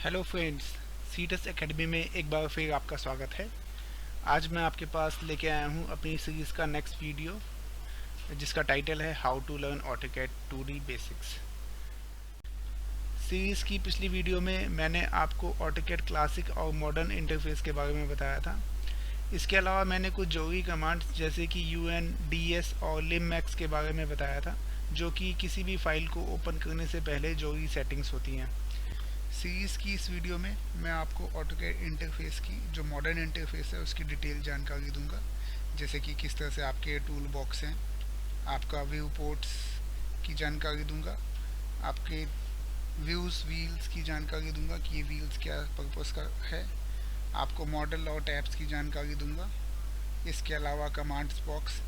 Hello friends, seats academy में एक बार फिर आपका स्वागत है। आज मैं आपके पास लेके आया हूँ अपनी सीरीज़ का नेक्स्ट वीडियो, जिसका टाइटल है how to learn AutoCAD 2D basics. Series की पिछली वीडियो में मैंने आपको ऑटोकैड क्लासिक और मॉडर्न इंटरफेस के बारे में बताया था। इसके अलावा मैंने कुछ जरूरी कमांड्स जैसे कि UN, DS और लिमैक्स के बारे में बताया था, जो कि किसी भी फाइल को ओपन करने से पहले जरूरी सेटिंग्स होती हैं। सीरीज़ की इस वीडियो में मैं आपको ऑटोकैड इंटरफेस की जो मॉडर्न इंटरफेस है उसकी डिटेल जानकारी दूंगा, जैसे कि किस तरह से आपके टूल बॉक्स हैं, आपका व्यू पोर्ट्स की जानकारी दूंगा, आपके व्यूज़ व्हील्स की जानकारी दूंगा कि ये व्हील्स क्या पर्पस का है, आपको मॉडल और टैब्स की जानकारी दूंगा। इसके अलावा कमांड्स बॉक्स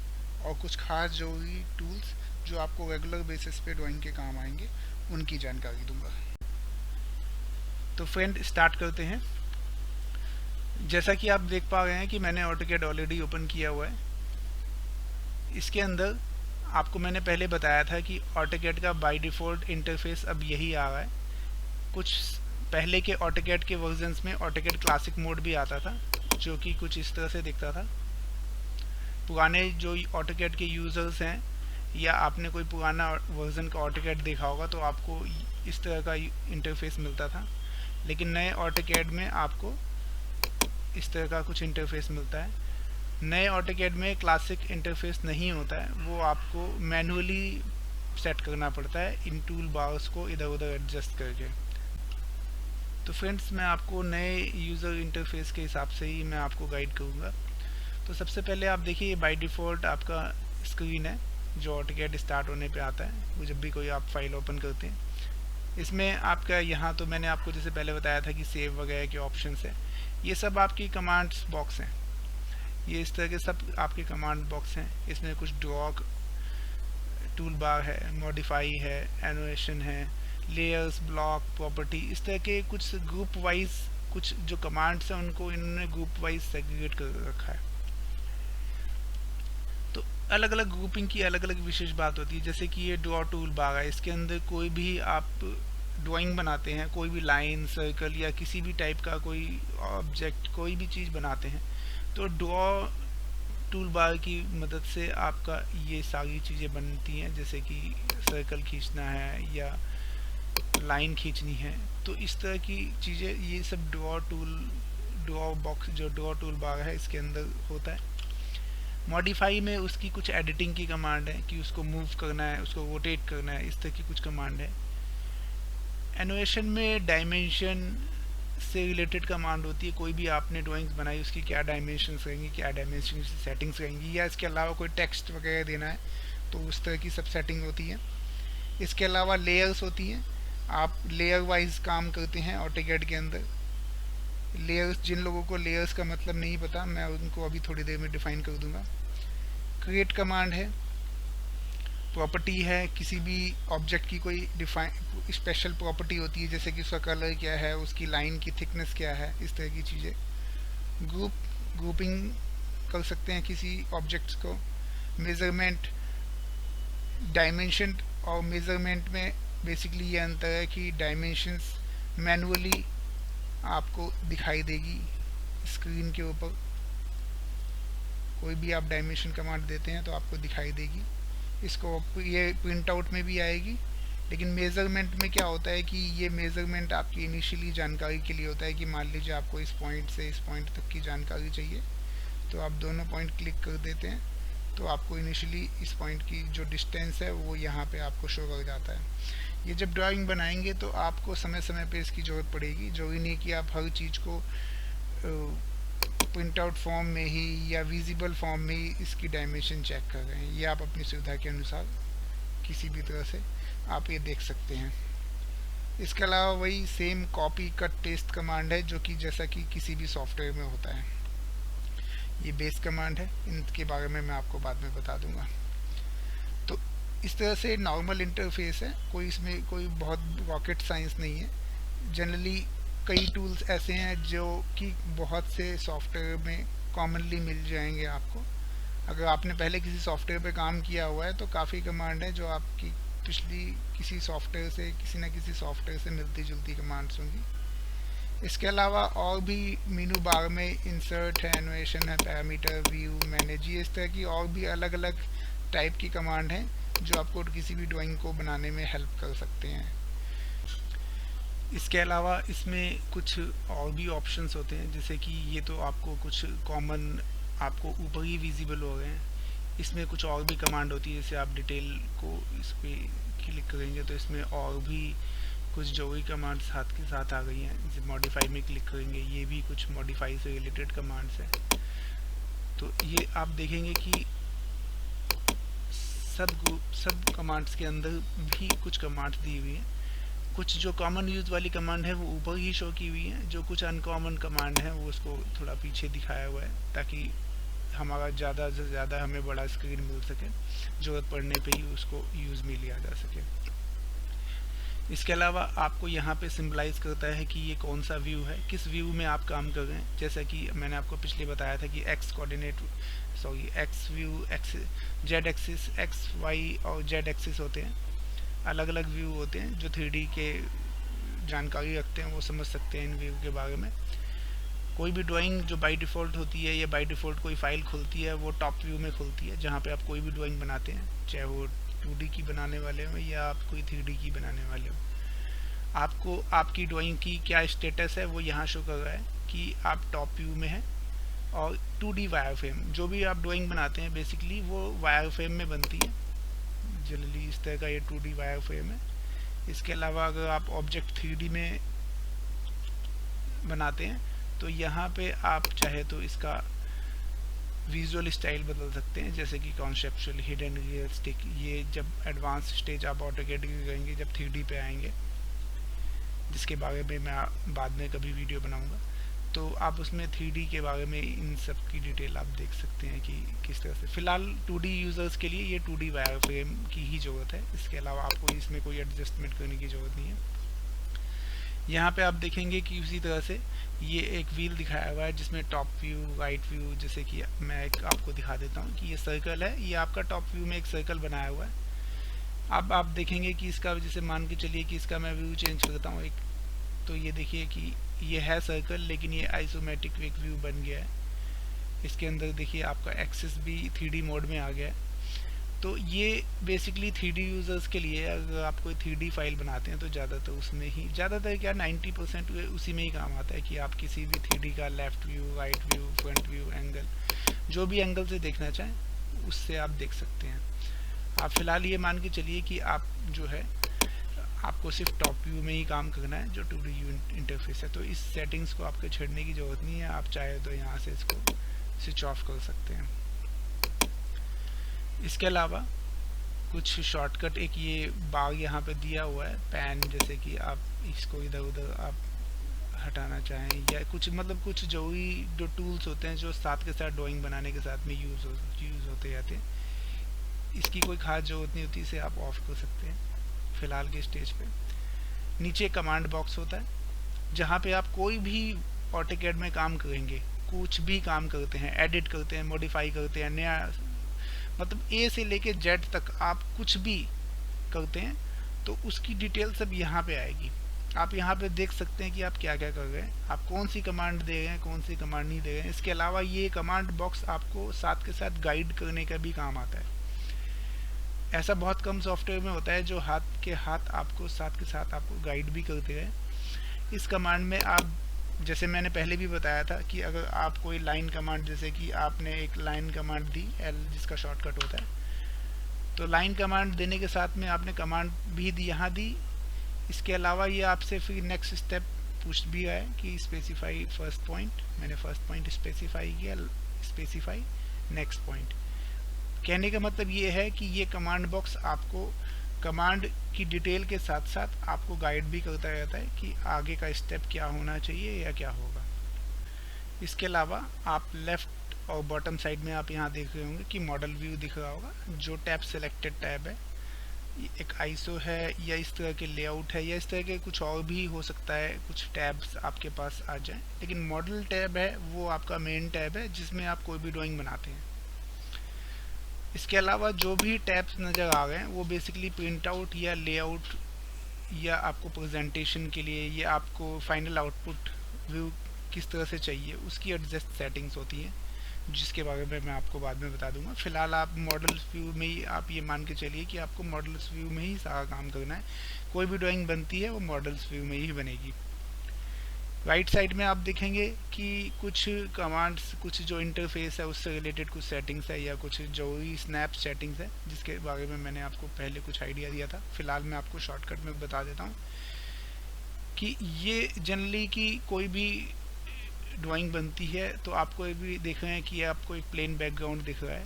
और कुछ खास जरूरी टूल्स जो आपको रेगुलर बेसिस पे ड्राइंग के काम आएंगे उनकी जानकारी दूंगा। तो फ्रेंड, स्टार्ट करते हैं। जैसा कि आप देख पा रहे हैं कि मैंने ऑटोकैड ऑलरेडी ओपन किया हुआ है। इसके अंदर आपको मैंने पहले बताया था कि ऑटोकैड का बाय डिफ़ॉल्ट इंटरफेस अब यही आ रहा है। कुछ पहले के ऑटोकैड के वर्जन्स में ऑटोकैड क्लासिक मोड भी आता था, जो कि कुछ इस तरह से दिखता था। पुराने जो ऑटोकैड के यूज़र्स हैं या आपने कोई पुराना वर्जन का ऑटोकैड देखा होगा तो आपको इस तरह का इंटरफेस मिलता था। लेकिन नए ऑटोकैड में आपको इस तरह का कुछ इंटरफेस मिलता है। नए ऑटोकैड में क्लासिक इंटरफेस नहीं होता है, वो आपको मैनुअली सेट करना पड़ता है इन टूल बार्स को इधर उधर एडजस्ट करके। तो फ्रेंड्स, मैं आपको नए यूज़र इंटरफेस के हिसाब से ही मैं आपको गाइड करूँगा। तो सबसे पहले आप देखिए, बाय डिफ़ॉल्ट आपका स्क्रीन है जो ऑटोकैड स्टार्ट होने पे आता है, वो जब भी कोई आप फाइल ओपन करते हैं। इसमें आपका यहाँ तो मैंने आपको जैसे पहले बताया था कि सेव वगैरह के ऑप्शंस हैं। ये सब आपकी कमांड्स बॉक्स हैं, ये इस तरह के सब आपके कमांड बॉक्स हैं। इसमें कुछ ड्रॉ टूल बार है, मॉडिफाई है, एनोटेशन है, लेयर्स, ब्लॉक, प्रॉपर्टी, इस तरह के कुछ ग्रुप वाइज कुछ जो कमांड्स हैं उनको इन्होंने ग्रुप वाइज सेग्रीगेट कर रखा है। तो अलग अलग ग्रुपिंग की अलग अलग विशेष बात होती है। जैसे कि ये ड्रॉ टूल बार है, इसके अंदर कोई भी आप ड्राइंग बनाते हैं, कोई भी लाइन, सर्कल या किसी भी टाइप का कोई ऑब्जेक्ट, कोई भी चीज़ बनाते हैं, तो ड्रॉ टूल बार की मदद से आपका ये सारी चीज़ें बनती हैं। जैसे कि सर्कल खींचना है या लाइन खींचनी है, तो इस तरह की चीज़ें ये सब ड्रॉ बॉक्स जो ड्रॉ टूल बार है इसके अंदर होता है। मॉडिफाई में उसकी कुछ एडिटिंग की कमांड है कि उसको मूव करना है, उसको रोटेट करना है, इस तरह की कुछ कमांड है। एनोटेशन में डायमेंशन से रिलेटेड कमांड होती है। कोई भी आपने ड्राइंग्स बनाई उसकी क्या डायमेंशंस रहेंगी, क्या डायमेंशन सेटिंग्स रहेंगी, या इसके अलावा कोई टेक्स्ट वगैरह देना है तो उस तरह की सब सेटिंग होती है। इसके अलावा लेयर्स होती हैं, आप लेयर वाइज काम करते हैं ऑटोकैड के अंदर। लेयर्स, जिन लोगों को लेयर्स का मतलब नहीं पता, मैं उनको अभी थोड़ी देर में डिफाइन कर दूंगा। क्रिएट कमांड है, प्रॉपर्टी है, किसी भी ऑब्जेक्ट की कोई डिफाइन स्पेशल प्रॉपर्टी होती है, जैसे कि उसका कलर क्या है, उसकी लाइन की थिकनेस क्या है, इस तरह की चीज़ें। ग्रुपिंग कर सकते हैं किसी ऑब्जेक्ट्स को। मेज़रमेंट, डायमेंशन और मेज़रमेंट में बेसिकली ये अंतर है कि डायमेंशंस मैनुअली आपको दिखाई देगी स्क्रीन के ऊपर। कोई भी आप डायमेंशन कमांड देते हैं तो आपको दिखाई देगी, इसको ये प्रिंट आउट में भी आएगी। लेकिन मेज़रमेंट में क्या होता है कि ये मेज़रमेंट आपकी इनिशियली जानकारी के लिए होता है कि मान लीजिए आपको इस पॉइंट से इस पॉइंट तक की जानकारी चाहिए, तो आप दोनों पॉइंट क्लिक कर देते हैं तो आपको इनिशियली इस पॉइंट की जो डिस्टेंस है वो यहाँ पे आपको शो कर जाता है। ये जब ड्राइंग बनाएंगे तो आपको समय समय पे इसकी ज़रूरत पड़ेगी। जरूरी नहीं कि आप हर चीज़ को प्रिंट आउट फॉर्म में ही या विजिबल फॉर्म में ही इसकी डायमेंशन चेक कर रहे हैं। ये आप अपनी सुविधा के अनुसार किसी भी तरह से आप ये देख सकते हैं। इसके अलावा वही same copy cut paste command है, जो कि जैसा कि किसी भी सॉफ्टवेयर में होता है। ये बेस कमांड है, इनके बारे में मैं आपको बाद में बता दूंगा। तो इस तरह से नॉर्मल इंटरफेस है, कोई इसमें कोई बहुत रॉकेट साइंस नहीं है। जनरली कई टूल्स ऐसे हैं जो कि बहुत से सॉफ्टवेयर में कॉमनली मिल जाएंगे आपको। अगर आपने पहले किसी सॉफ्टवेयर पे काम किया हुआ है तो काफ़ी कमांड है जो आपकी पिछली किसी सॉफ्टवेयर से, किसी न किसी सॉफ्टवेयर से मिलती जुलती कमांड्स होंगी। इसके अलावा और भी मीनू बार में इंसर्ट है, एनिमेशन है, पैरामीटर, व्यू, मैनेज, ये इस तरह की और भी अलग अलग टाइप की कमांड हैं जो आपको किसी भी ड्राइंग को बनाने में हेल्प कर सकते हैं। इसके अलावा इसमें कुछ और भी ऑप्शंस होते हैं, जैसे कि ये तो आपको कुछ कॉमन आपको ऊपर ही विजिबल हो गए हैं। इसमें कुछ और भी कमांड होती है, जैसे आप डिटेल को इस पर क्लिक करेंगे तो इसमें और भी कुछ जो भी कमांड्स साथ के साथ आ गई हैं। जैसे मॉडिफाई में क्लिक करेंगे, ये भी कुछ मॉडिफाई से रिलेटेड कमांड्स हैं। तो ये आप देखेंगे कि सब कमांड्स के अंदर भी कुछ कमांड्स दी हुई हैं। कुछ जो कॉमन यूज़ वाली कमांड है वो ऊपर ही शो की हुई है, जो कुछ अनकॉमन कमांड है वो उसको थोड़ा पीछे दिखाया हुआ है, ताकि हमारा ज़्यादा से ज़्यादा हमें बड़ा स्क्रीन मिल सके, ज़रूरत पड़ने पे ही उसको यूज़ में लिया जा सके। इसके अलावा आपको यहाँ पे सिंबलाइज करता है कि ये कौन सा व्यू है, किस व्यू में आप काम कर रहे हैं। जैसा कि मैंने आपको पिछले बताया था कि X view, Z axis, X Y और जेड एक्सिस होते हैं। अलग अलग व्यू होते हैं जो 3D के जानकारी रखते हैं, वो समझ सकते हैं इन व्यू के बारे में। कोई भी ड्राइंग जो बाय डिफ़ॉल्ट होती है या बाय डिफ़ॉल्ट कोई फाइल खुलती है वो टॉप व्यू में खुलती है, जहाँ पे आप कोई भी ड्राइंग बनाते हैं, चाहे वो 2D की बनाने वाले हो या आप कोई 3D की बनाने वाले हो। आपको आपकी ड्राइंग की क्या स्टेटस है वो यहाँ शो कर रहा है कि आप टॉप व्यू में हैं। और 2D वायर फ्रेम, जो भी आप ड्राइंग बनाते हैं बेसिकली वो वायर फ्रेम में बनती है। जनरली इस तरह का ये 2D वायर फ्रेम है। इसके अलावा अगर आप ऑब्जेक्ट 3D में बनाते हैं तो यहाँ पे आप चाहे तो इसका विजुअल स्टाइल बदल सकते हैं, जैसे कि कॉन्सेप्चुअल, हिडन, रियलिस्टिक। ये जब एडवांस स्टेज आप ऑटोकैड की करेंगे, जब 3D पे आएंगे, जिसके बारे में मैं बाद में कभी वीडियो बनाऊंगा, तो आप उसमें 3D के बारे में इन सब की डिटेल आप देख सकते हैं कि किस तरह से। फ़िलहाल 2D यूज़र्स के लिए ये 2D वायर फ्रेम की ही ज़रूरत है, इसके अलावा आपको इसमें कोई एडजस्टमेंट करने की ज़रूरत नहीं है। यहाँ पे आप देखेंगे कि उसी तरह से ये एक व्हील दिखाया हुआ है जिसमें टॉप व्यू, राइट व्यू, जैसे कि मैं एक आपको दिखा देता हूँ कि ये सर्कल है, ये आपका टॉप व्यू में एक सर्कल बनाया हुआ है। अब आप देखेंगे कि इसका, जैसे मान के चलिए कि इसका मैं व्यू चेंज करता हूँ एक, तो ये देखिए कि ये है सर्कल लेकिन ये आइसोमेट्रिक एक व्यू बन गया है। इसके अंदर देखिए आपका एक्सिस भी 3D मोड में आ गया है। तो ये बेसिकली 3D यूज़र्स के लिए, अगर आप कोई 3D फाइल बनाते हैं तो ज़्यादातर उसमें ही, ज़्यादातर क्या 90% उसी में ही काम आता है कि आप किसी भी 3D का left view, right view, front view, angle, जो भी एंगल से देखना चाहें उससे आप देख सकते हैं। आप फ़िलहाल ये मान के चलिए कि आप जो है आपको सिर्फ टॉप व्यू में ही काम करना है जो 2D इंटरफेस है, तो इस सेटिंग्स को आपको छेड़ने की ज़रूरत नहीं है। आप चाहे तो यहाँ से इसको स्विच ऑफ कर सकते हैं। इसके अलावा कुछ शॉर्टकट, एक ये बार यहाँ पे दिया हुआ है पैन, जैसे कि आप इसको इधर उधर आप हटाना चाहें, या कुछ मतलब कुछ जो भी जो टूल्स होते हैं जो साथ के साथ ड्राइंग बनाने के साथ में यूज़ होते जाते हैं, इसकी कोई खास ज़रूरत नहीं होती, इसे आप ऑफ कर सकते हैं फ़िलहाल के स्टेज पे। नीचे कमांड बॉक्स होता है जहाँ पे आप कोई भी ऑटोकैड में काम करेंगे, कुछ भी काम करते हैं, एडिट करते हैं, मॉडिफाई करते हैं, नया मतलब ए से लेके जेड तक आप कुछ भी करते हैं तो उसकी डिटेल सब यहाँ पे आएगी। आप यहाँ पे देख सकते हैं कि आप क्या क्या कर रहे हैं, आप कौन सी कमांड दे रहे हैं, कौन सी कमांड नहीं दे रहे हैं। इसके अलावा ये कमांड बॉक्स आपको साथ के साथ गाइड करने का भी काम आता है। ऐसा बहुत कम सॉफ्टवेयर में होता है जो हाथ के हाथ आपको साथ के साथ आपको गाइड भी करते हैं। इस कमांड में आप, जैसे मैंने पहले भी बताया था कि अगर आप कोई लाइन कमांड, जैसे कि आपने एक लाइन कमांड दी एल, जिसका शॉर्टकट होता है, तो लाइन कमांड देने के साथ में आपने कमांड भी दी यहाँ दी। इसके अलावा ये आपसे फिर नेक्स्ट स्टेप पूछ भी है कि स्पेसिफाई फर्स्ट पॉइंट, मैंने फर्स्ट पॉइंट स्पेसिफाई किया, स्पेसिफाई नेक्स्ट पॉइंट। कहने का मतलब ये है कि ये कमांड बॉक्स आपको कमांड की डिटेल के साथ साथ आपको गाइड भी करता रहता है कि आगे का स्टेप क्या होना चाहिए या क्या होगा। इसके अलावा आप लेफ़्ट और बॉटम साइड में आप यहाँ देख रहे होंगे कि मॉडल व्यू दिख रहा होगा, जो टैब सेलेक्टेड टैब है, एक आईसो है या इस तरह के लेआउट है या इस तरह के कुछ और भी हो सकता है, कुछ टैब्स आपके पास आ जाएं, लेकिन मॉडल टैब है वो आपका मेन टैब है जिसमें आप कोई भी ड्राइंग बनाते हैं। इसके अलावा जो भी टैब्स नज़र आ रहे हैं वो बेसिकली प्रिंट आउट या लेआउट या आपको प्रेजेंटेशन के लिए या आपको फाइनल आउटपुट व्यू किस तरह से चाहिए उसकी एडजस्ट सेटिंग्स होती हैं, जिसके बारे में मैं आपको बाद में बता दूंगा। फिलहाल आप मॉडल्स व्यू में ही आप ये मान के चलिए कि आपको मॉडल्स व्यू में ही सारा काम करना है। कोई भी ड्राइंग बनती है वो मॉडल्स व्यू में ही बनेगी। राइट साइड में आप देखेंगे कि कुछ कमांड्स, कुछ जो इंटरफेस है उससे रिलेटेड कुछ सेटिंग्स है या कुछ जो ही स्नैप सेटिंग्स है, जिसके बारे में मैंने आपको पहले कुछ आइडिया दिया था। फिलहाल मैं आपको शॉर्टकट में बता देता हूँ कि ये जनरली कि कोई भी ड्राइंग बनती है तो आपको भी देख रहे हैं कि आपको एक प्लेन बैकग्राउंड दिख रहा है,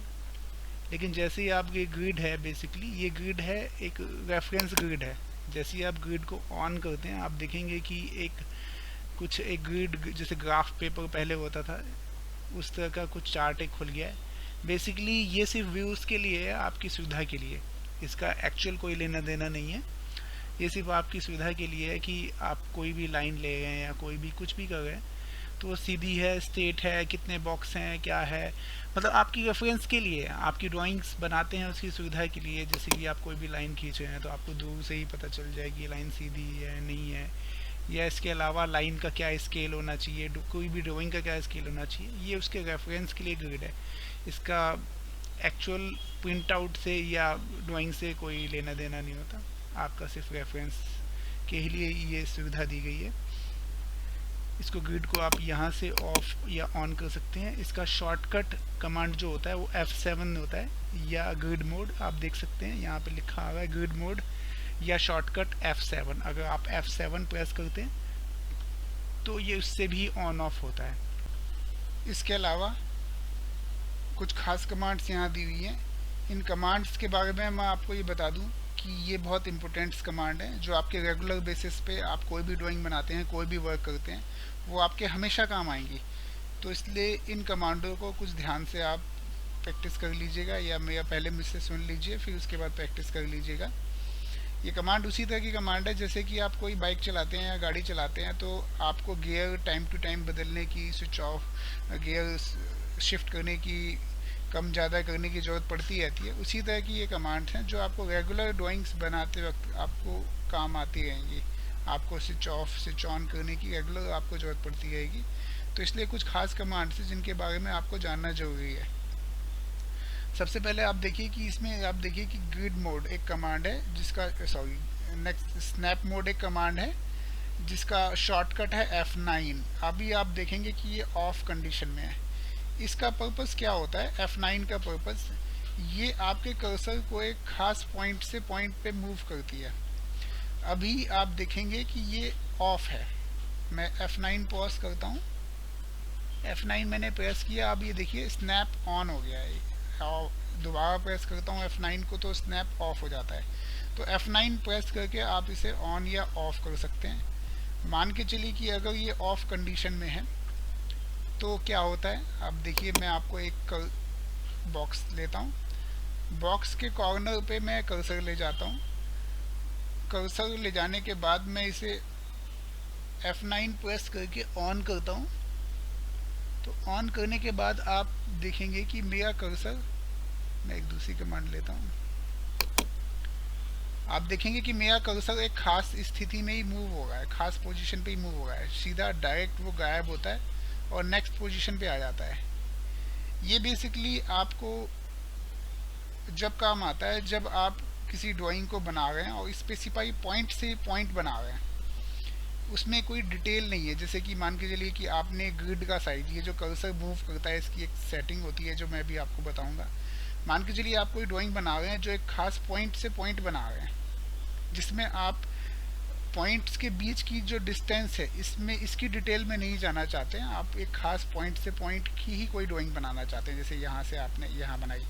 लेकिन जैसे ही आप ये ग्रिड है, बेसिकली ये ग्रिड है, एक रेफरेंस ग्रिड है। जैसे ही आप ग्रिड को ऑन करते हैं आप देखेंगे कि एक ग्रिड जैसे ग्राफ पेपर पहले होता था उस तरह का कुछ चार्ट एक खुल गया है। बेसिकली ये सिर्फ व्यूज़ के लिए है, आपकी सुविधा के लिए, इसका एक्चुअल कोई लेना देना नहीं है। ये सिर्फ आपकी सुविधा के लिए है कि आप कोई भी लाइन ले रहे हैं या कोई भी कुछ भी कर रहे हैं तो वो सीधी है, स्ट्रेट है, कितने बॉक्स हैं, क्या है, मतलब आपकी रेफरेंस के लिए, आपकी ड्राइंग्स बनाते हैं उसकी सुविधा के लिए। जैसे कि आप कोई भी लाइन खींच रहे हैं तो आपको दूर से ही पता चल जाएगी लाइन सीधी है नहीं है, या इसके अलावा लाइन का क्या स्केल होना चाहिए, कोई भी ड्राइंग का क्या स्केल होना चाहिए, ये उसके रेफरेंस के लिए ग्रिड है। इसका एक्चुअल प्रिंट आउट से या ड्राइंग से कोई लेना देना नहीं होता, आपका सिर्फ रेफरेंस के लिए ये सुविधा दी गई है। इसको ग्रिड को आप यहाँ से ऑफ या ऑन कर सकते हैं। इसका शॉर्टकट कमांड जो होता है वो F7 होता है, या ग्रिड मोड आप देख सकते हैं यहाँ पे लिखा हुआ है ग्रिड मोड या शॉर्टकट F7। अगर आप F7 प्रेस करते हैं तो ये उससे भी ऑन ऑफ होता है। इसके अलावा कुछ खास कमांड्स यहाँ दी हुई हैं। इन कमांड्स के बारे में मैं आपको ये बता दूं कि ये बहुत इंपॉर्टेंट कमांड है जो आपके रेगुलर बेसिस पे आप कोई भी ड्राइंग बनाते हैं, कोई भी वर्क करते हैं, वो आपके हमेशा काम आएंगी। तो इसलिए इन कमांडों को कुछ ध्यान से आप प्रैक्टिस कर लीजिएगा, या मेरा पहले मुझसे सुन लीजिए फिर उसके बाद प्रैक्टिस कर लीजिएगा। ये कमांड उसी तरह की कमांड है जैसे कि आप कोई बाइक चलाते हैं या गाड़ी चलाते हैं तो आपको गियर टाइम टू टाइम बदलने की, स्विच ऑफ, गियर शिफ्ट करने की, कम ज़्यादा करने की ज़रूरत पड़ती रहती है। उसी तरह की ये कमांड्स हैं जो आपको रेगुलर ड्राइंग्स बनाते वक्त आपको काम आती रहेंगी। आपको स्विच ऑफ स्विच ऑन करने की रेगुलर आपको ज़रूरत पड़ती रहेगी। तो इसलिए कुछ खास कमांड्स हैं जिनके बारे में आपको जानना ज़रूरी है। सबसे पहले आप देखिए कि इसमें आप देखिए कि ग्रिड मोड एक कमांड है जिसका नेक्स्ट स्नैप मोड एक कमांड है जिसका शॉर्टकट है F9। अभी आप देखेंगे कि ये ऑफ कंडीशन में है। इसका पर्पस क्या होता है? F9 का पर्पस ये आपके कर्सर को एक खास पॉइंट से पॉइंट पे मूव करती है। अभी आप देखेंगे कि ये ऑफ है। मैं F9 पॉज करता हूँ, F9 मैंने प्रेस किया, अब ये देखिए स्नैप ऑन हो गया है। दोबारा प्रेस करता हूँ F9 को तो स्नैप ऑफ हो जाता है। तो F9 प्रेस करके आप इसे ऑन या ऑफ कर सकते हैं। मान के चलिए कि अगर ये ऑफ कंडीशन में है तो क्या होता है, अब देखिए मैं आपको एक बॉक्स लेता हूँ, बॉक्स के कॉर्नर पे मैं कर्सर ले जाता हूँ। कर्सर ले जाने के बाद मैं इसे F9 प्रेस करके ऑन करता हूँ। तो ऑन करने के बाद आप देखेंगे कि मेरा कर्सर, मैं एक दूसरी कमांड लेता हूँ, आप देखेंगे कि मेरा कर्सर एक खास स्थिति में ही मूव हो रहा है, खास पोजीशन पे ही मूव हो रहा है। सीधा डायरेक्ट वो गायब होता है और नेक्स्ट पोजीशन पे आ जाता है। ये बेसिकली आपको जब काम आता है जब आप किसी ड्राइंग को बना रहे हैं और स्पेसिफाई पॉइंट से पॉइंट बना रहे हैं, उसमें कोई डिटेल नहीं है। जैसे कि मान के चलिए कि आपने ग्रिड का साइज, ये जो कर्सर मूव करता है इसकी एक सेटिंग होती है जो मैं भी आपको बताऊंगा। मान के चलिए आप कोई ड्राइंग बना रहे हैं जो एक खास पॉइंट से पॉइंट बना रहे हैं, जिसमें आप पॉइंट्स के बीच की जो डिस्टेंस है इसमें इसकी डिटेल में नहीं जाना चाहते हैं। आप एक खास पॉइंट से पॉइंट की ही कोई ड्राइंग बनाना चाहते हैं। जैसे यहाँ से आपने यहाँ बनाई,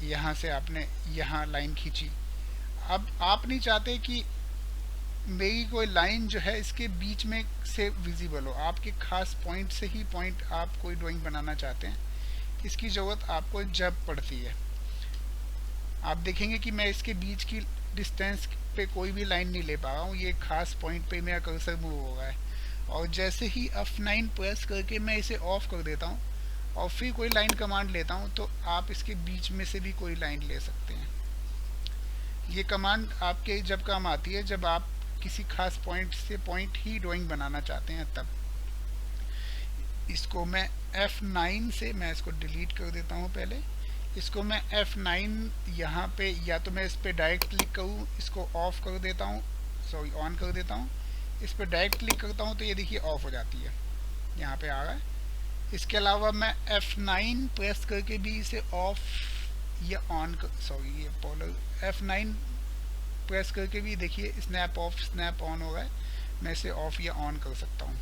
यहाँ से आपने यहाँ लाइन खींची। अब आप नहीं चाहते कि मेरी कोई लाइन जो है इसके बीच में से विजिबल हो, आपके खास पॉइंट से ही पॉइंट आप कोई ड्राइंग बनाना चाहते हैं। इसकी ज़रूरत आपको जब पड़ती है। आप देखेंगे कि मैं इसके बीच की डिस्टेंस पे कोई भी लाइन नहीं ले पा रहा हूँ, ये खास पॉइंट पे मेरा कर्सर मूव हो रहा है। और जैसे ही F9 प्रेस करके मैं इसे ऑफ कर देता हूँ और फिर कोई लाइन कमांड लेता हूँ तो आप इसके बीच में से भी कोई लाइन ले सकते हैं। ये कमांड आपके जब काम आती है जब आप किसी खास पॉइंट से पॉइंट ही ड्राइंग बनाना चाहते हैं तब। इसको मैं F9 से मैं इसको डिलीट कर देता हूँ पहले। इसको मैं F9 यहाँ पे, या तो मैं इस पर डायरेक्ट क्लिक करूँ, इसको ऑफ कर देता हूँ, सॉरी ऑन कर देता हूँ। इस पर डायरेक्ट क्लिक करता हूँ तो ये देखिए ऑफ हो जाती है, यहाँ पे आ रहा है। इसके अलावा मैं F9 प्रेस करके भी इसे ऑफ या ऑन कर, सॉरी ये पोलर, F9 प्रेस करके भी देखिए स्नैप ऑफ स्नैप ऑन हो रहा है। मैं इसे ऑफ या ऑन कर सकता हूँ।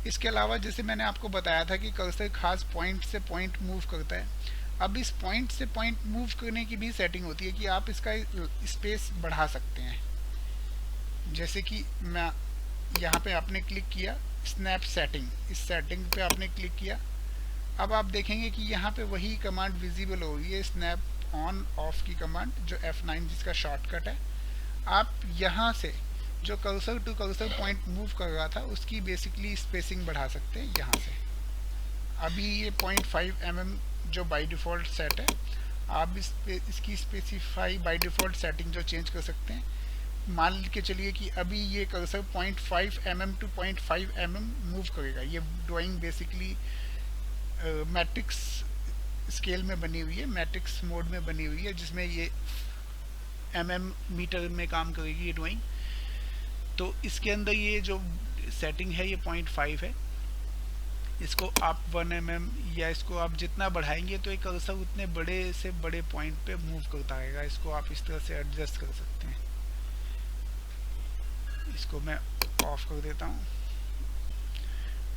इसके अलावा जैसे मैंने आपको बताया था कि कर्सर खास पॉइंट से पॉइंट मूव करता है, अब इस पॉइंट से पॉइंट मूव करने की भी सेटिंग होती है कि आप इसका स्पेस बढ़ा सकते हैं। जैसे कि मैं यहाँ पे आपने क्लिक किया स्नैप सेटिंग, इस सेटिंग पे आपने क्लिक किया, अब आप देखेंगे कि यहाँ पे वही कमांड विजिबल हो रही है, स्नैप ऑन ऑफ की कमांड, जो F9 जिसका शॉर्टकट है। आप यहाँ से जो cursor to cursor point move कर रहा था उसकी बेसिकली स्पेसिंग बढ़ा सकते हैं यहाँ से। अभी ये 0.5 mm जो बाय डिफ़ॉल्ट सेट है, आप इसकी स्पेसिफाई बाय डिफ़ॉल्ट सेटिंग जो चेंज कर सकते हैं। मान के चलिए कि अभी ये cursor 0.5 mm to 0.5 mm move करेगा। ये ड्राइंग बेसिकली मैट्रिक्स स्केल में बनी हुई है, मैट्रिक्स मोड में बनी हुई है, जिसमें ये mm मीटर में काम करेगी ये ड्राइंग। तो इसके अंदर ये जो सेटिंग है ये 0.5 है। इसको आप 1 mm या इसको आप जितना बढ़ाएंगे तो एक कर्सर उतने बड़े से बड़े पॉइंट पे मूव करता रहेगा। इसको आप इस तरह से एडजस्ट कर सकते हैं। इसको मैं ऑफ कर देता हूँ।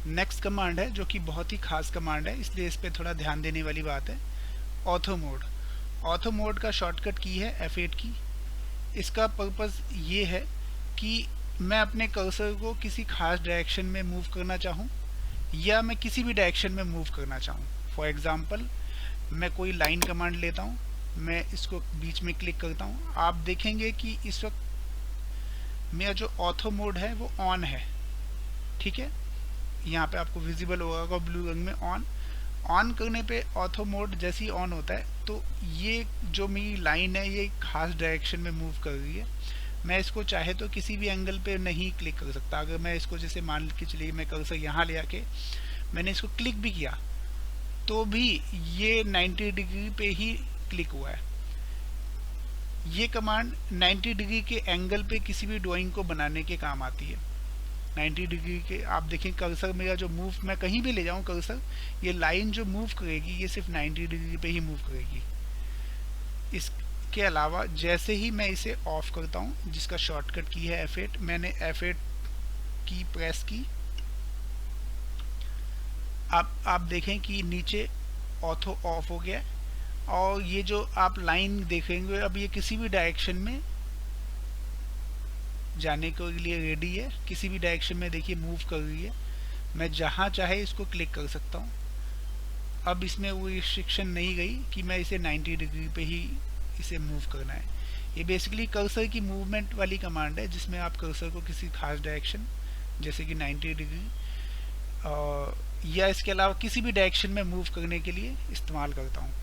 नेक्स्ट कमांड है जो कि बहुत ही खास कमांड है, इसलिए इस पर थोड़ा ध्यान देने वाली बात है। Ortho mode. ऑर्थो मोड का शॉर्टकट की है F8 की। इसका पर्पस ये है कि मैं अपने कर्सर को किसी खास डायरेक्शन में मूव करना चाहूँ या मैं किसी भी डायरेक्शन में मूव करना चाहूँ। फॉर एग्जांपल मैं कोई लाइन कमांड लेता हूँ, मैं इसको बीच में क्लिक करता हूँ। आप देखेंगे कि इस वक्त मेरा जो ऑर्थो मोड है वो ऑन है, ठीक है। यहाँ पे आपको विजिबल होगा ब्लू रंग में ऑन करने पे ऑर्थो मोड जैसे ही ऑन होता है तो ये जो मेरी लाइन है ये खास डायरेक्शन में मूव कर रही है। मैं इसको चाहे तो किसी भी एंगल पे नहीं क्लिक कर सकता। अगर मैं इसको जैसे मान के चलिए मैं कर्सर यहाँ ले आके मैंने इसको क्लिक भी किया तो भी ये 90 डिग्री पे ही क्लिक हुआ है। ये कमांड 90 डिग्री के एंगल पे किसी भी ड्राइंग को बनाने के काम आती है। 90 डिग्री के आप देखें कर्सर मेरा जो मूव, मैं कहीं भी ले जाऊं कर्सर, ये लाइन जो मूव करेगी ये सिर्फ 90 डिग्री पे ही मूव करेगी। इसके अलावा जैसे ही मैं इसे ऑफ करता हूं, जिसका शॉर्टकट की है F8, मैंने F8 की प्रेस की, आप देखें कि नीचे ऑर्थो ऑफ हो गया और ये जो आप लाइन देखेंगे अब ये किसी भी डायरेक्शन में जाने के लिए रेडी है। किसी भी डायरेक्शन में देखिए मूव कर रही है। मैं जहाँ चाहे इसको क्लिक कर सकता हूँ। अब इसमें वो रिस्ट्रिक्शन नहीं गई कि मैं इसे 90 डिग्री पे ही इसे मूव करना है। ये बेसिकली कर्सर की मूवमेंट वाली कमांड है, जिसमें आप कर्सर को किसी खास डायरेक्शन जैसे कि 90 डिग्री या इसके अलावा किसी भी डायरेक्शन में मूव करने के लिए इस्तेमाल करता हूँ।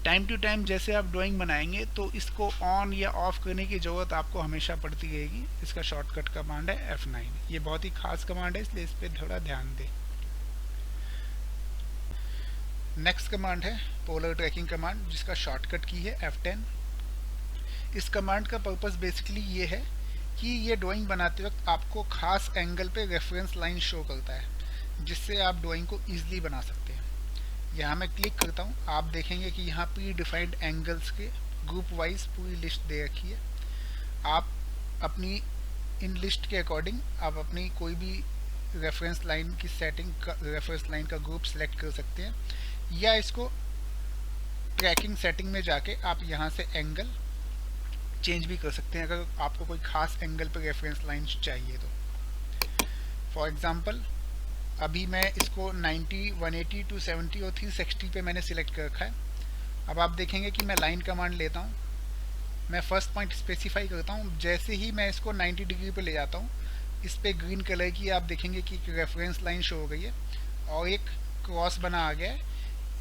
टाइम टू टाइम जैसे आप ड्राइंग बनाएंगे तो इसको ऑन या ऑफ करने की ज़रूरत आपको हमेशा पड़ती रहेगी। इसका शॉर्टकट कमांड है F9। ये बहुत ही खास कमांड है, इसलिए इस पर थोड़ा ध्यान दें। नेक्स्ट कमांड है पोलर ट्रैकिंग कमांड, जिसका शॉर्टकट की है F10। इस कमांड का पर्पस बेसिकली ये है कि ये ड्राइंग बनाते वक्त आपको खास एंगल पे रेफरेंस लाइन शो करता है, जिससे आप ड्राइंग को ईजिली बना सकते हैं। यहाँ मैं क्लिक करता हूँ, आप देखेंगे कि यहाँ प्री डिफाइंड एंगल्स के ग्रुप वाइज पूरी लिस्ट दे रखी है। आप अपनी इन लिस्ट के अकॉर्डिंग आप अपनी कोई भी रेफरेंस लाइन की सेटिंग का, रेफरेंस लाइन का ग्रुप सेलेक्ट कर सकते हैं, या इसको ट्रैकिंग सेटिंग में जाके आप यहाँ से एंगल चेंज भी कर सकते हैं अगर आपको कोई खास एंगल पर रेफरेंस लाइन चाहिए तो। फॉर एग्जांपल अभी मैं इसको 90, 180, 270 और 360 पे मैंने सिलेक्ट कर रखा है। अब आप देखेंगे कि मैं लाइन कमांड लेता हूँ, मैं फर्स्ट पॉइंट स्पेसिफाई करता हूँ। जैसे ही मैं इसको 90 डिग्री पे ले जाता हूँ, इस पे ग्रीन कलर की आप देखेंगे कि एक रेफरेंस लाइन शो हो गई है और एक क्रॉस बना आ गया है।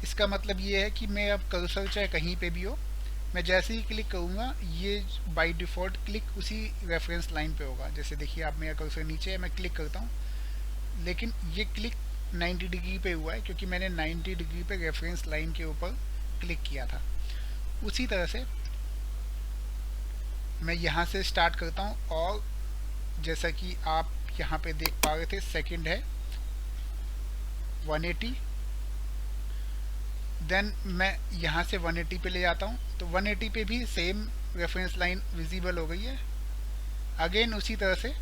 इसका मतलब ये है कि मैं अब कर्सर चाहे कहीं पे भी हो, मैं जैसे ही क्लिक करूँगा ये बाय डिफ़ॉल्ट क्लिक उसी रेफरेंस लाइन पे होगा। जैसे देखिए आप मेरा कर्सर नीचे है, मैं क्लिक करता हूँ, लेकिन ये क्लिक 90 डिग्री पे हुआ है क्योंकि मैंने 90 डिग्री पे रेफरेंस लाइन के ऊपर क्लिक किया था। उसी तरह से मैं यहाँ से स्टार्ट करता हूँ और जैसा कि आप यहाँ पे देख पा रहे थे सेकंड है 180, देन मैं यहाँ से 180 पे ले जाता हूँ, तो 180 पे भी सेम रेफरेंस लाइन विजिबल हो गई है। अगेन उसी तरह से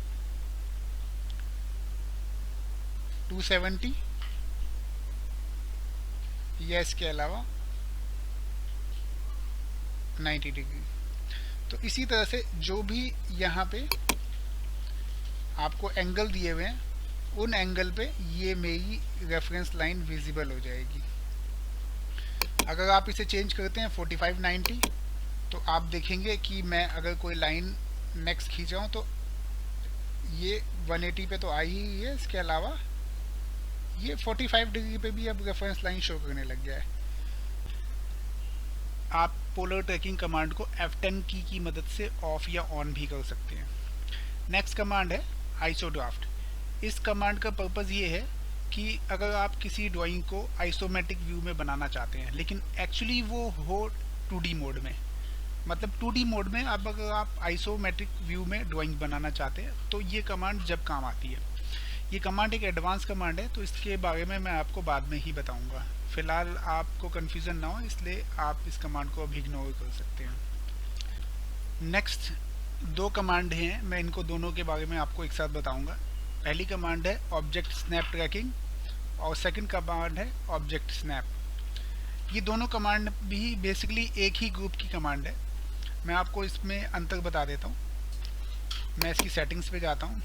270 या इसके अलावा 90 डिग्री। तो इसी तरह से जो भी यहाँ पे आपको एंगल दिए हुए हैं उन एंगल पे ये मेरी रेफरेंस लाइन विजिबल हो जाएगी। अगर आप इसे चेंज करते हैं 45-90, तो आप देखेंगे कि मैं अगर कोई लाइन नेक्स्ट खींचाऊँ तो ये 180 पे तो आई ही है, इसके अलावा ये 45 डिग्री पे भी अब रेफरेंस लाइन शो करने लग गया है। आप पोलर ट्रैकिंग कमांड को F10 की मदद से ऑफ या ऑन भी कर सकते हैं। नेक्स्ट कमांड है आइसो ड्राफ्ट। इस कमांड का पर्पज़ ये है कि अगर आप किसी ड्राइंग को आइसोमेट्रिक व्यू में बनाना चाहते हैं, लेकिन एक्चुअली वो हो 2D मोड में, मतलब 2D मोड में अब अगर आप आइसोमेट्रिक व्यू में ड्राइंग बनाना चाहते हैं तो ये कमांड जब काम आती है। ये कमांड एक एडवांस कमांड है, तो इसके बारे में मैं आपको बाद में ही बताऊंगा। फिलहाल आपको कन्फ्यूज़न ना हो इसलिए आप इस कमांड को अभी इग्नोर कर सकते हैं। नेक्स्ट 2 कमांड हैं, मैं इनको दोनों के बारे में आपको एक साथ बताऊंगा। पहली कमांड है ऑब्जेक्ट स्नैप ट्रैकिंग और सेकंड कमांड है ऑब्जेक्ट स्नैप। ये दोनों कमांड भी बेसिकली एक ही ग्रुप की कमांड है। मैं आपको इसमें अंतर बता देता हूँ। मैं इसकी सेटिंग्स पे जाता हूँ।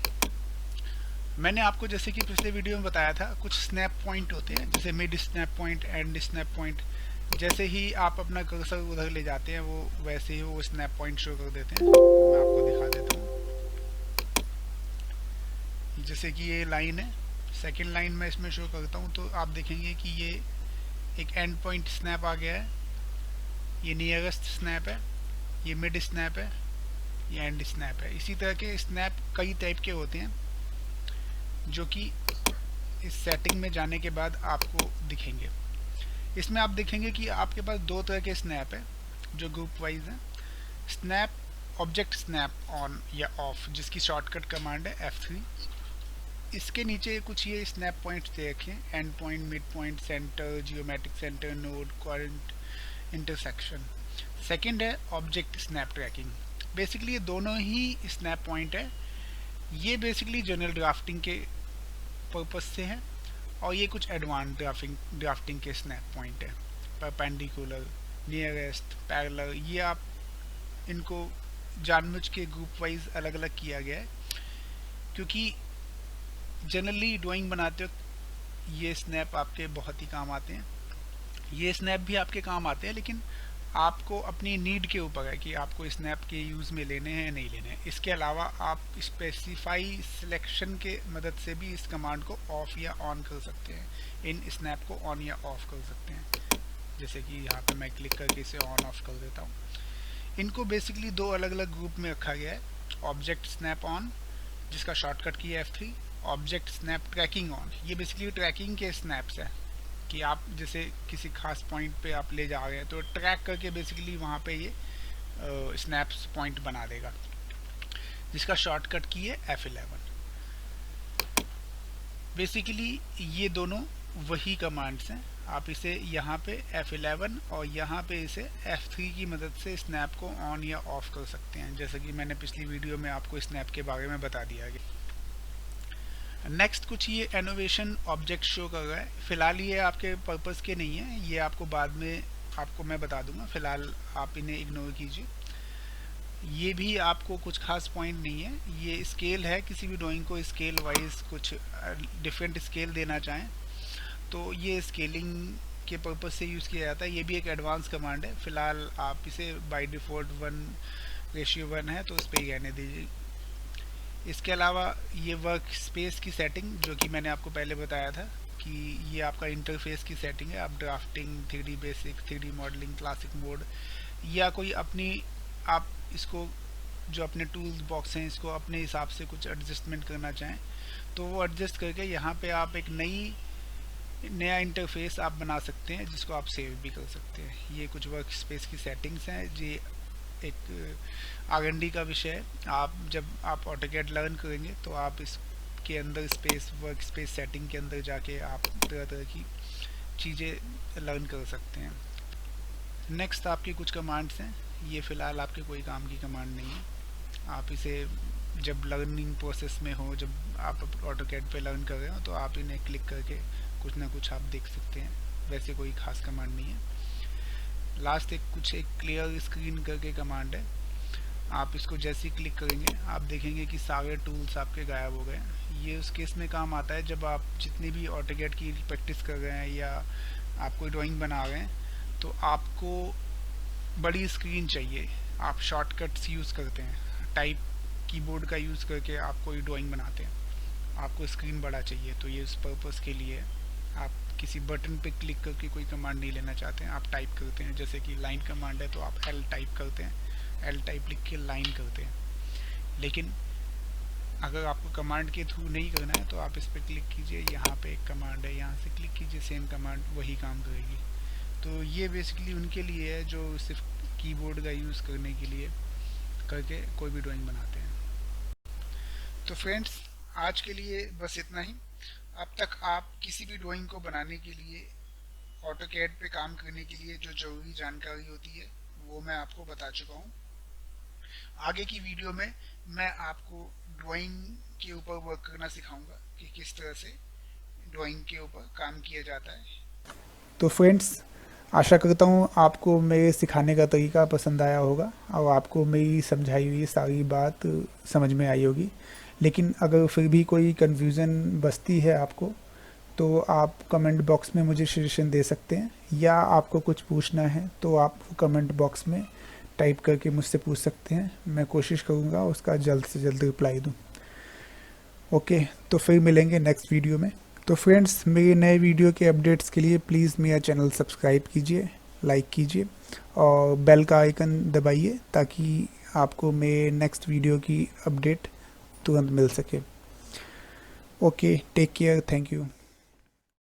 मैंने आपको जैसे कि पिछले वीडियो में बताया था कुछ स्नैप पॉइंट होते हैं, जैसे mid snap point, and snap point. जैसे ही आप अपना कर्सर उधर ले जाते हैं वो वैसे ही वो स्नैप पॉइंट शो कर देते हैं। मैं आपको दिखा देता हूँ। जैसे कि ये लाइन है, सेकंड लाइन में इसमें शो करता हूँ तो आप देखेंगे कि ये एक एंड पॉइंट स्नैप आ गया है, ये नियरेस्ट स्नैप है, ये मिड स्नैप है, ये एंड स्नैप है। इसी तरह के स्नैप कई टाइप के होते हैं जो कि इस सेटिंग में जाने के बाद आपको दिखेंगे। इसमें आप देखेंगे कि आपके पास 2 तरह के स्नैप है जो ग्रुप वाइज है। स्नैप ऑब्जेक्ट स्नैप ऑन या ऑफ, जिसकी शॉर्टकट कमांड है F3। इसके नीचे कुछ ये स्नैप पॉइंट्स दे रखे हैं, and point, mid point, centre, geometric centre, node, quadrant, intersection. Second है ऑब्जेक्ट स्नैप ट्रैकिंग। बेसिकली ये दोनों ही स्नैप पॉइंट है। ये बेसिकली जनरल ड्राफ्टिंग के पर्पस से है और ये कुछ एडवांस ड्राफ्टिंग के स्नैप पॉइंट है। परपेंडिकुलर, नियरेस्ट, पैरेलल, ये आप इनको जानबूझ के ग्रुप वाइज अलग अलग किया गया है क्योंकि जनरली ड्राइंग बनाते वक्त ये स्नैप आपके बहुत ही काम आते हैं। ये स्नैप भी आपके काम आते हैं, लेकिन आपको अपनी नीड के ऊपर है कि आपको स्नैप के यूज़ में लेने हैं या नहीं लेने हैं। इसके अलावा आप स्पेसिफाई सिलेक्शन के मदद से भी इस कमांड को ऑफ या ऑन कर सकते हैं। इन स्नैप को ऑन या ऑफ कर सकते हैं। जैसे कि यहाँ पे मैं क्लिक करके इसे ऑन ऑफ कर देता हूँ। इनको बेसिकली 2 अलग अलग ग्रुप में रखा गया है। ऑब्जेक्ट स्नैप ऑन, जिसका शॉर्टकट की है F3। Object snap tracking on, ये बेसिकली ट्रैकिंग के स्नैप्स है कि आप जैसे किसी खास पॉइंट पे आप ले जा रहे हैं तो ट्रैक करके बेसिकली वहाँ पे ये स्नैप्स पॉइंट बना देगा, जिसका शॉर्टकट की है F11। बेसिकली ये दोनों वही कमांड्स हैं। आप इसे यहाँ पे F11 और यहाँ पे इसे F3 की मदद से स्नैप को ऑन या ऑफ कर सकते हैं, जैसा कि मैंने पिछली वीडियो में आपको स्नैप के बारे में बता दिया गया। नेक्स्ट कुछ ये एनोवेशन ऑब्जेक्ट शो कर रहा है। फ़िलहाल ये आपके पर्पस के नहीं है, ये आपको बाद में आपको मैं बता दूंगा। फ़िलहाल आप इन्हें इग्नोर कीजिए। ये भी आपको कुछ खास पॉइंट नहीं है। ये स्केल है, किसी भी ड्राइंग को स्केल वाइज कुछ डिफरेंट स्केल देना चाहें तो ये स्केलिंग के पर्पस से यूज़ किया जाता है। ये भी एक एडवांस कमांड है। फ़िलहाल आप इसे बाय डिफ़ॉल्ट 1:1 है तो उस पर ही रहने दीजिए। इसके अलावा ये वर्क स्पेस की सेटिंग, जो कि मैंने आपको पहले बताया था कि ये आपका इंटरफेस की सेटिंग है। आप drafting, 3D basic, 3D modelling, classic mode, या कोई अपनी आप इसको जो अपने टूल्स बॉक्स हैं इसको अपने हिसाब से कुछ एडजस्टमेंट करना चाहें तो वो एडजस्ट करके यहाँ पे आप एक नया इंटरफेस आप बना सकते हैं जिसको आप सेव भी कर सकते हैं। ये कुछ वर्क स्पेस की सेटिंग्स हैं जी। एक R&D का विषय है। आप जब आप ऑटोकैड लर्न करेंगे तो आप इसके अंदर वर्क स्पेस सेटिंग के अंदर जाके आप तरह तरह की चीज़ें लर्न कर सकते हैं। नेक्स्ट आपकी कुछ कमांड्स हैं। ये फ़िलहाल आपके कोई काम की कमांड नहीं है। आप इसे जब लर्निंग प्रोसेस में हो, जब आप ऑटोकैड पे लर्न कर रहे हो तो आप इन्हें क्लिक करके कुछ ना कुछ आप देख सकते हैं। वैसे कोई खास कमांड नहीं है। लास्ट एक क्लियर स्क्रीन करके कमांड है। आप इसको जैसे ही क्लिक करेंगे आप देखेंगे कि सारे टूल्स आपके गायब हो गए। ये उस केस में काम आता है जब आप जितनी भी ऑटोकैड की प्रैक्टिस कर रहे हैं या आप कोई ड्राइंग बना रहे हैं तो आपको बड़ी स्क्रीन चाहिए। आप शॉर्टकट्स यूज़ करते हैं, टाइप कीबोर्ड का यूज़ करके आप कोई ड्राइंग बनाते हैं, आपको स्क्रीन बड़ा चाहिए। तो ये उस पर्पस के लिए आप किसी बटन पे क्लिक करके कोई कमांड नहीं लेना चाहते हैं, आप टाइप करते हैं। जैसे कि लाइन कमांड है तो आप L टाइप करते हैं, L टाइप लिख के लाइन करते हैं। लेकिन अगर आपको कमांड के थ्रू नहीं करना है तो आप इस पर क्लिक कीजिए, यहाँ पे एक कमांड है, यहाँ से क्लिक कीजिए, सेम कमांड वही काम करेगी। तो ये बेसिकली उनके लिए है जो सिर्फ कीबोर्ड का यूज़ करने के लिए करके कोई भी ड्राइंग बनाते हैं। तो फ्रेंड्स आज के लिए बस इतना ही। अब तक आप किसी भी ड्राइंग को बनाने के लिए ऑटोकैड पे काम करने के लिए जो ज़रूरी जानकारी होती है वो मैं आपको बता चुका हूँ। आगे की वीडियो में मैं आपको ड्राइंग के ऊपर वर्क करना सिखाऊंगा कि किस तरह से ड्राइंग के ऊपर काम किया जाता है। तो फ्रेंड्स आशा करता हूँ आपको मेरे सिखाने का तरीका पसंद आया होगा और आपको मेरी समझाई हुई सारी बात समझ में आई होगी। लेकिन अगर फिर भी कोई कन्फ्यूज़न बचती है आपको तो आप कमेंट बॉक्स में मुझे सजेशन दे सकते हैं, या आपको कुछ पूछना है तो आप कमेंट बॉक्स में टाइप करके मुझसे पूछ सकते हैं। मैं कोशिश करूँगा उसका जल्द से जल्द रिप्लाई दूँ। ओके, तो फिर मिलेंगे नेक्स्ट वीडियो में। तो फ्रेंड्स मेरे नए वीडियो के अपडेट्स के लिए प्लीज़ मेरा चैनल सब्सक्राइब कीजिए, लाइक कीजिए और बेल का आइकन दबाइए ताकि आपको मेरे नेक्स्ट वीडियो की अपडेट तुरंत मिल सके। Okay, take care, thank you.